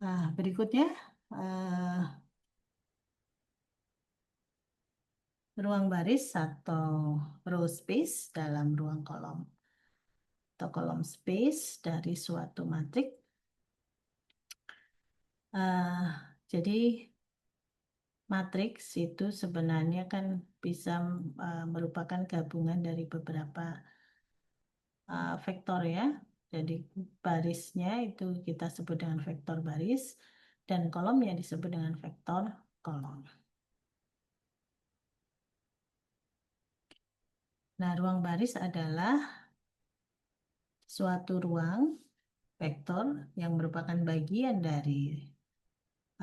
Nah, berikutnya eh, ruang baris atau row space dalam ruang kolom atau kolom space dari suatu matrik. Eh, jadi matriks itu sebenarnya kan bisa merupakan gabungan dari beberapa vektor ya. Jadi barisnya itu kita sebut dengan vektor baris dan kolomnya disebut dengan vektor kolom. Nah, ruang baris adalah suatu ruang vektor yang merupakan bagian dari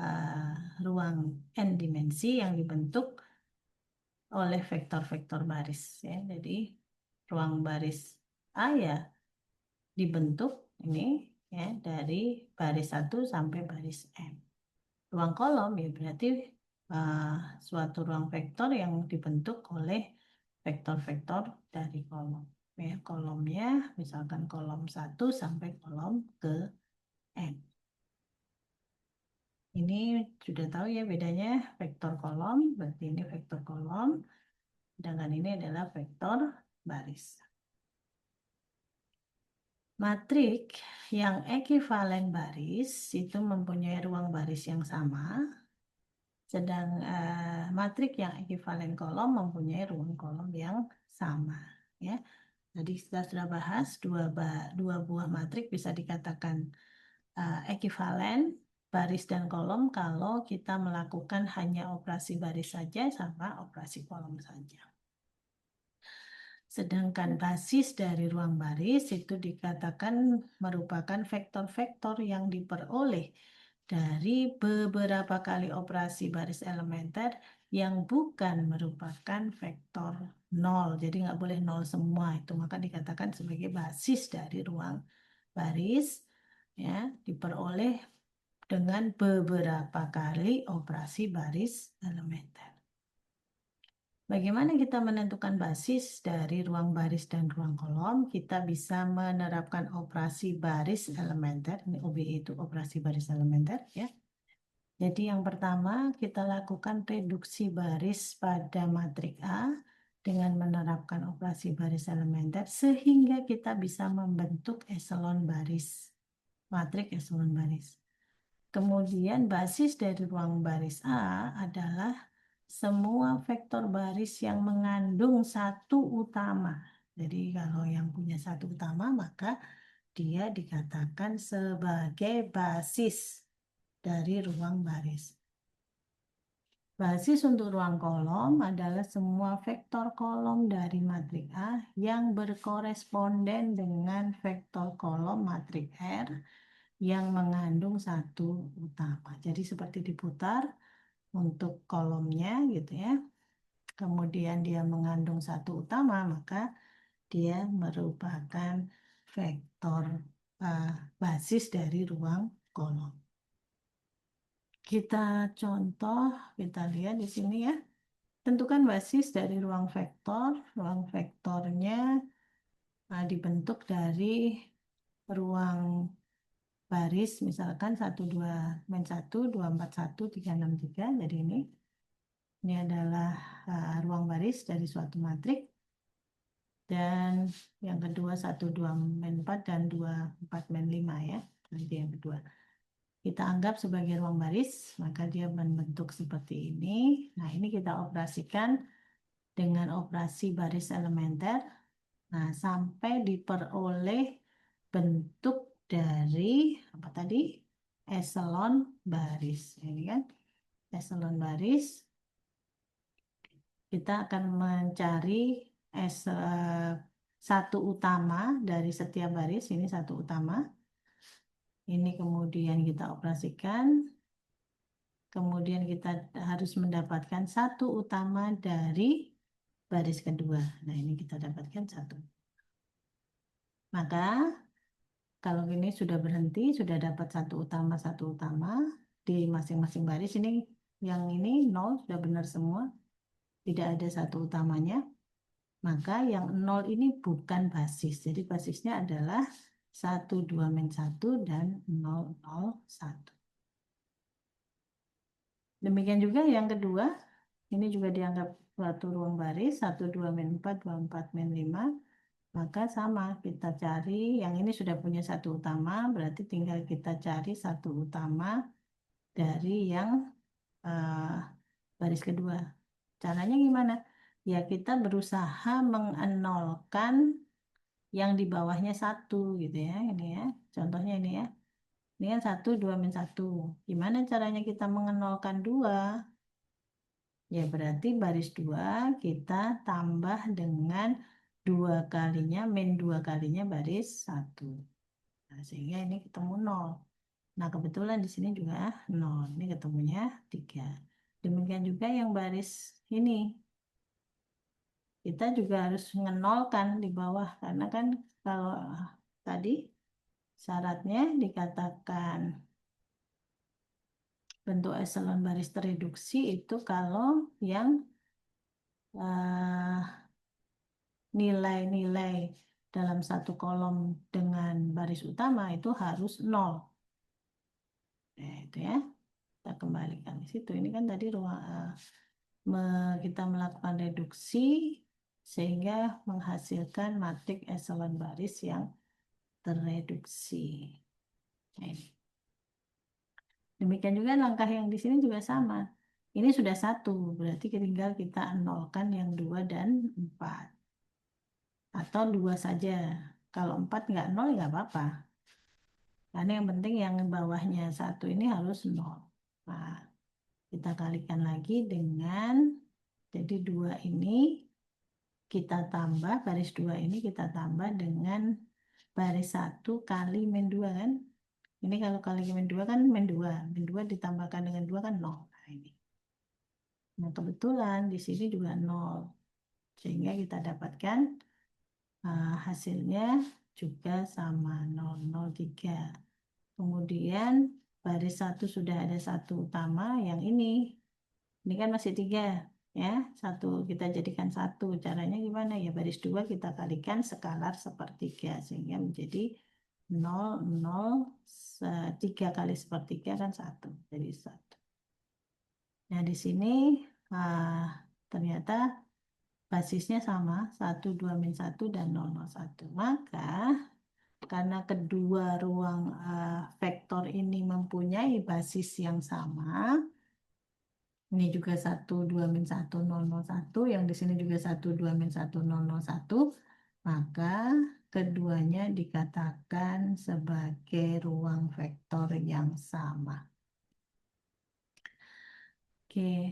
uh, ruang n dimensi yang dibentuk oleh vektor-vektor baris ya. Jadi ruang baris A ya dibentuk ini ya dari baris satu sampai baris n. Ruang kolom ya berarti uh, suatu ruang vektor yang dibentuk oleh vektor-vektor dari kolom. Ya, kolomnya misalkan kolom satu sampai kolom ke n. Ini sudah tahu ya bedanya vektor kolom, berarti ini vektor kolom, sedangkan ini adalah vektor baris. Matrik yang ekivalen baris itu mempunyai ruang baris yang sama, sedang matrik yang ekivalen kolom mempunyai ruang kolom yang sama. Ya, jadi kita sudah bahas dua buah matrik bisa dikatakan ekivalen baris dan kolom kalau kita melakukan hanya operasi baris saja sama operasi kolom saja. Sedangkan basis dari ruang baris itu dikatakan merupakan vektor-vektor yang diperoleh dari beberapa kali operasi baris elementer yang bukan merupakan vektor nol. Jadi nggak boleh nol semua itu, maka dikatakan sebagai basis dari ruang baris ya diperoleh dengan beberapa kali operasi baris elementer. Bagaimana kita menentukan basis dari ruang baris dan ruang kolom? Kita bisa menerapkan operasi baris elementer. Ini OBE itu operasi baris elementer ya. Jadi yang pertama kita lakukan reduksi baris pada matrik A dengan menerapkan operasi baris elementer sehingga kita bisa membentuk eselon baris, matrik eselon baris. Kemudian basis dari ruang baris A adalah semua vektor baris yang mengandung satu utama. Jadi kalau yang punya satu utama maka dia dikatakan sebagai basis dari ruang baris. Basis untuk ruang kolom adalah semua vektor kolom dari matrik A yang berkoresponden dengan vektor kolom matrik R yang mengandung satu utama. Jadi seperti diputar untuk kolomnya gitu ya. Kemudian dia mengandung satu utama, maka dia merupakan vektor uh, basis dari ruang kolom. Kita contoh, kita lihat di sini ya. Tentukan basis dari ruang vektor. Ruang vektornya dibentuk dari ruang baris misalkan 12 men 1 241 363. Jadi ini adalah ruang baris dari suatu matrik, dan yang kedua 12 men 4 dan 24 men 5 ya. Nanti yang kedua kita anggap sebagai ruang baris, maka dia membentuk seperti ini. Nah, ini kita operasikan dengan operasi baris elementer. Nah, sampai diperoleh bentuk dari apa tadi? Eselon baris. Ini kan eselon baris. Kita akan mencari satu utama dari setiap baris. Ini satu utama. Ini kemudian kita operasikan. Kemudian kita harus mendapatkan satu utama dari baris kedua. Nah, ini kita dapatkan satu. Maka kalau ini sudah berhenti, sudah dapat satu utama di masing-masing baris. Ini yang ini nol sudah benar semua, tidak ada satu utamanya. Maka yang nol ini bukan basis. Jadi basisnya adalah 12 men 1 dan 001. Demikian juga yang kedua, ini juga dianggap suatu ruang baris, 1, 2, min 4, 2, 4, min 5. Maka sama, kita cari, yang ini sudah punya satu utama, berarti tinggal kita cari satu utama dari yang eh, baris kedua. Caranya gimana? Ya kita berusaha mengenolkan yang di bawahnya satu gitu ya. Ini ya, contohnya ini ya. Ini kan 1, 2, min 1. Gimana caranya kita mengenolkan 2? Ya berarti baris 2 kita tambah dengan 2 kalinya, min 2 kalinya baris 1. Nah, sehingga ini ketemu 0. Nah kebetulan di sini juga 0. Ini ketemunya 3. Demikian juga yang baris ini. Kita juga harus mengenolkan di bawah. Karena kan kalau tadi syaratnya dikatakan bentuk eselon baris tereduksi itu kalau yang eh, nilai-nilai dalam satu kolom dengan baris utama itu harus 0. Nah, itu ya. Kita kembalikan di situ. Ini kan tadi ruang kita melakukan reduksi sehingga menghasilkan matrik eselon baris yang tereduksi. Nah, ini. Demikian juga langkah yang di sini juga sama. Ini sudah 1, berarti tinggal kita nolkan yang 2 dan 4. Atau 2 saja. Kalau 4 nggak 0, nggak apa-apa. Karena yang penting yang bawahnya 1 ini harus 0. Nah, kita kalikan lagi dengan, jadi 2 ini kita tambah, baris 2 ini kita tambah dengan baris 1 kali min 2 kan. Ini kalau kali min 2 kan min 2. Min 2 ditambahkan dengan 2 kan 0. Nah, ini. Nah, kebetulan di sini juga 0. Sehingga kita dapatkan hasilnya juga sama 003. Kemudian baris 1 sudah ada satu utama yang ini. Ini kan masih 3 ya. Satu kita jadikan 1. Caranya gimana? Ya baris 2 kita kalikan skalar sepertiga sehingga menjadi 0, 0, 3 kali sepertiga kan 1. Jadi 1. Nah, di sini ternyata basisnya sama, 1, 2, min 1, dan 0, 0, 1. Maka, karena kedua ruang vektor ini mempunyai basis yang sama, ini juga 1, 2, min 1, 0, 0, 1, yang di sini juga 1, 2, min 1, 0, 0, 1, maka keduanya dikatakan sebagai ruang vektor yang sama. Oke,